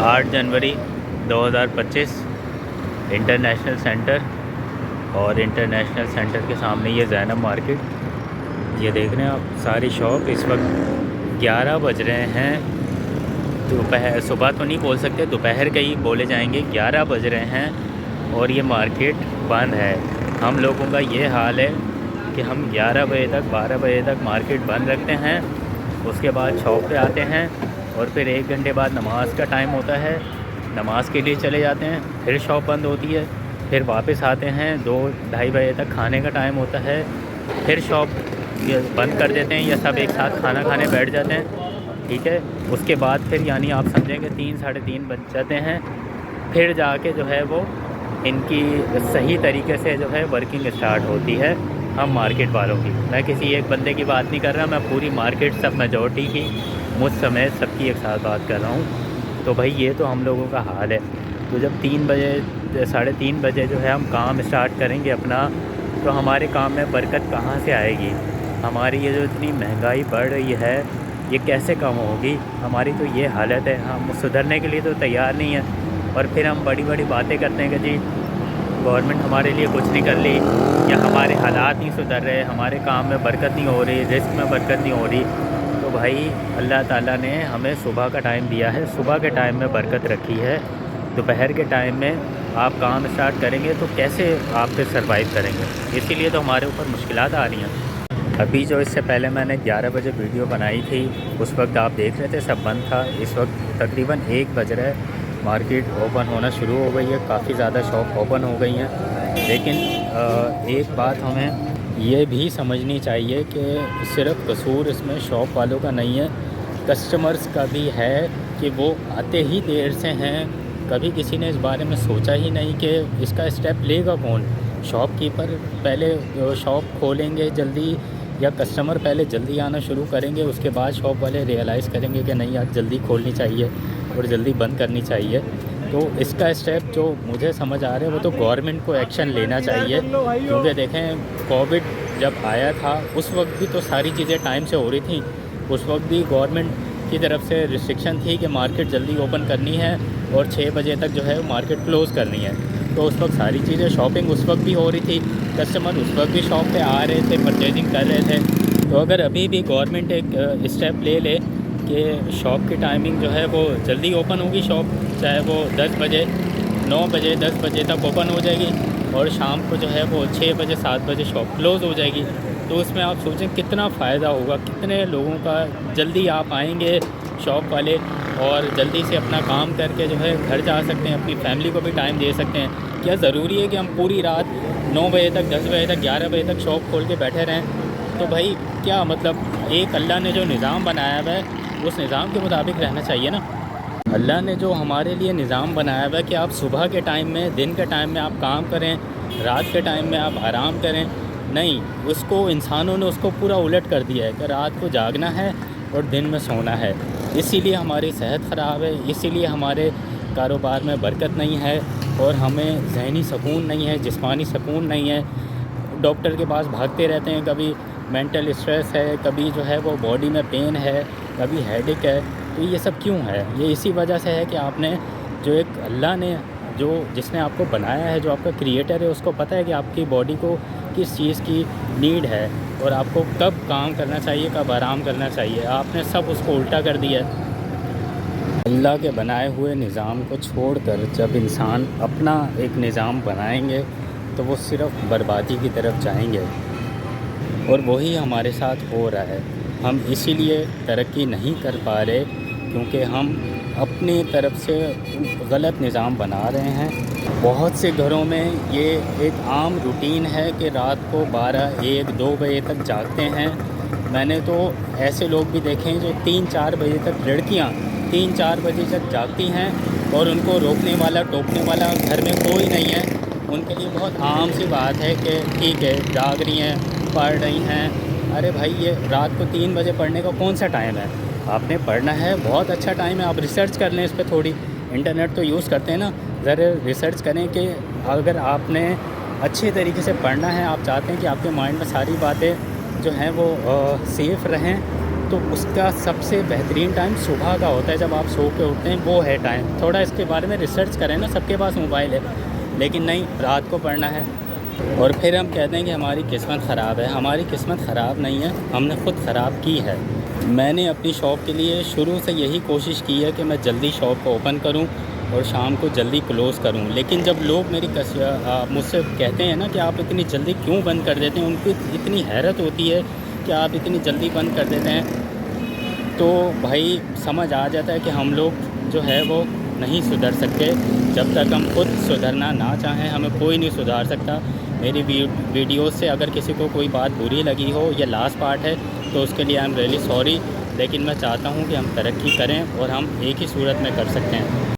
8 जनवरी 2025 international centre. और international centre के सामने ये ज़ैनब मार्केट, ये देख रहे हैं आप सारी शॉप। इस वक्त 11 बज रहे हैं दोपहर, सुबह तो नहीं बोल सकते, दोपहर के ही बोले जाएंगे। 11 बज रहे हैं और ये मार्केट बंद है। हम लोगों का ये हाल है कि हम 11 बजे तक 12 बजे तक मार्केट बंद रखते हैं, उसके बाद शॉप पे आते हैं और फिर 1 घंटे बाद नमाज़ का टाइम होता है, नमाज के लिए चले जाते हैं, फिर शॉप बंद होती है, फिर वापस आते हैं 2-2:30 बजे तक खाने का टाइम होता है, फिर शॉप बंद कर देते हैं या सब एक साथ खाना खाने बैठ जाते हैं। ठीक है, उसके बाद फिर यानी आप समझेंगे 3-3:30 बज जाते हैं, फिर जाके जो है वो इनकी सही तरीके से जो है वर्किंग स्टार्ट होती है हम मार्केट वालों की। मैं किसी एक बंदे की बात नहीं कर रहा, मैं पूरी मार्केट सब मेजॉरिटी की मुझ समेत सबकी एक साथ बात कर रहा हूँ। तो भाई ये तो हम लोगों का हाल है। तो जब 3 बजे 3:30 बजे जो है हम काम स्टार्ट करेंगे अपना, तो हमारे काम में बरकत कहाँ से आएगी? हमारी ये जो इतनी महंगाई बढ़ रही है ये कैसे कम होगी? हमारी तो ये हालत है, हम सुधरने के लिए तो तैयार नहीं है। और फिर हम बड़ी बड़ी बातें करते हैं कि जी गवर्नमेंट हमारे लिए कुछ नहीं कर ली, या हमारे हालात नहीं सुधर रहे, हमारे काम में बरकत नहीं हो रही, रिस्क में बरकत नहीं हो रही। तो भाई अल्लाह ताला ने हमें सुबह का टाइम दिया है, सुबह के टाइम में बरकत रखी है। दोपहर के टाइम में आप काम स्टार्ट करेंगे तो कैसे आप फिर सर्वाइव करेंगे? इसीलिए तो हमारे ऊपर मुश्किलात आ रही हैं। अभी जो इससे पहले मैंने 11 बजे वीडियो बनाई थी, उस वक्त आप देख रहे थे सब बंद था। इस वक्त तकरीबन 1 बज रहा है, मार्केट ओपन होना शुरू हो गई है, काफ़ी ज़्यादा शॉप ओपन हो गई हैं। लेकिन एक बात हमें ये भी समझनी चाहिए कि सिर्फ कसूर इसमें शॉप वालों का नहीं है, कस्टमर्स का भी है कि वो आते ही देर से हैं। कभी किसी ने इस बारे में सोचा ही नहीं कि इसका स्टेप लेगा कौन। शॉपकीपर पहले शॉप खोलेंगे जल्दी, या कस्टमर पहले जल्दी आना शुरू करेंगे, उसके बाद शॉप वाले रियलाइज़ करेंगे कि नहीं आज जल्दी खोलनी चाहिए और जल्दी बंद करनी चाहिए। तो इसका स्टेप जो मुझे समझ आ रहा है वो तो गवर्नमेंट को एक्शन लेना चाहिए। क्योंकि देखें कोविड जब आया था उस वक्त भी तो सारी चीज़ें टाइम से हो रही थी, उस वक्त भी गवर्नमेंट की तरफ से रिस्ट्रिक्शन थी कि मार्केट जल्दी ओपन करनी है और 6 बजे तक जो है मार्केट क्लोज़ करनी है। तो उस वक्त सारी चीज़ें शॉपिंग उस वक्त भी हो रही थी, कस्टमर उस वक्त भी शॉप पे आ रहे थे, परचेजिंग कर रहे थे। तो अगर अभी भी गवर्नमेंट एक स्टेप ले ले कि शॉप की टाइमिंग जो है वो जल्दी ओपन होगी, शॉप चाहे वो 10 बजे 9 बजे 10 बजे तक ओपन हो जाएगी और शाम को जो है वो 6 बजे 7 बजे शॉप क्लोज़ हो जाएगी। तो उसमें आप सोचें कितना फ़ायदा होगा, कितने लोगों का जल्दी आप आएंगे शॉप वाले और जल्दी से अपना काम करके जो है घर जा सकते हैं, अपनी फैमिली को भी टाइम दे सकते हैं। क्या ज़रूरी है कि हम पूरी रात 9 बजे तक 10 बजे तक 11 बजे तक शॉप खोल के बैठे रहें? तो भाई क्या मतलब, एक अल्लाह ने जो निज़ाम बनाया हुआ है उस निज़ाम के मुताबिक रहना चाहिए ना। अल्लाह ने जो हमारे लिए निज़ाम बनाया हुआ है कि आप सुबह के टाइम में, दिन के टाइम में आप काम करें, रात के टाइम में आप आराम करें, नहीं, उसको इंसानों ने उसको पूरा उलट कर दिया है कि रात को जागना है और दिन में सोना है। इसीलिए हमारी सेहत ख़राब है, इसीलिए हमारे कारोबार में बरकत नहीं है और हमें ज़हनी सुकून नहीं है, जिस्मानी सुकून नहीं है। डॉक्टर के पास भागते रहते हैं, कभी मेंटल स्ट्रेस है, कभी जो है वो बॉडी में पेन है, कभी हेडेक है। तो ये सब क्यों है? ये इसी वजह से है कि आपने जो एक अल्लाह ने जो जिसने आपको बनाया है, जो आपका क्रिएटर है, उसको पता है कि आपकी बॉडी को किस चीज़ की नीड है और आपको कब काम करना चाहिए, कब आराम करना चाहिए। आपने सब उसको उल्टा कर दिया है। अल्लाह के बनाए हुए निज़ाम को छोड़कर जब इंसान अपना एक निज़ाम बनाएंगे तो वो सिर्फ़ बर्बादी की तरफ जाएंगे और वही हमारे साथ हो रहा है। हम इसीलिए तरक्की नहीं कर पा रहे क्योंकि हम अपनी तरफ से गलत निज़ाम बना रहे हैं। बहुत से घरों में ये एक आम रूटीन है कि रात को 12, 1, 2 बजे तक जागते हैं। मैंने तो ऐसे लोग भी देखे हैं जो 3-4 बजे तक, लड़कियां 3-4 बजे तक जागती हैं और उनको रोकने वाला, टोकने वाला घर में कोई नहीं है। उनके लिए बहुत आम सी बात है कि ठीक है जाग रही हैं, पढ़ रही हैं। अरे भाई ये रात को 3 बजे पढ़ने का कौन सा टाइम है? आपने पढ़ना है, बहुत अच्छा टाइम है, आप रिसर्च कर लें इस पर थोड़ी। इंटरनेट तो यूज़ करते हैं ना, ज़रा रिसर्च करें कि अगर आपने अच्छे तरीके से पढ़ना है, आप चाहते हैं कि आपके माइंड में सारी बातें जो हैं वो सेफ़ रहें, तो उसका सबसे बेहतरीन टाइम सुबह का होता है, जब आप सो के उठते हैं, वो है टाइम। थोड़ा इसके बारे में रिसर्च करें ना, सबके पास मोबाइल है, लेकिन नहीं, रात को पढ़ना है। और फिर हम कहते हैं कि हमारी किस्मत ख़राब है। हमारी किस्मत ख़राब नहीं है, हमने ख़ुद ख़राब की है। मैंने अपनी शॉप के लिए शुरू से यही कोशिश की है कि मैं जल्दी शॉप को ओपन करूं और शाम को जल्दी क्लोज़ करूं। लेकिन जब लोग मुझसे कहते हैं ना कि आप इतनी जल्दी क्यों बंद कर देते हैं, उनको इतनी हैरत होती है कि आप इतनी जल्दी बंद कर देते हैं। तो भाई समझ आ जाता है कि हम लोग जो है वो नहीं सुधर सकते। जब तक हम खुद सुधरना ना चाहें, हमें कोई नहीं सुधार सकता। मेरी वीडियो से अगर किसी को कोई बात बुरी लगी हो, ये लास्ट पार्ट है, तो उसके लिए आई एम रियली सॉरी। लेकिन मैं चाहता हूँ कि हम तरक्की करें और हम एक ही सूरत में कर सकते हैं।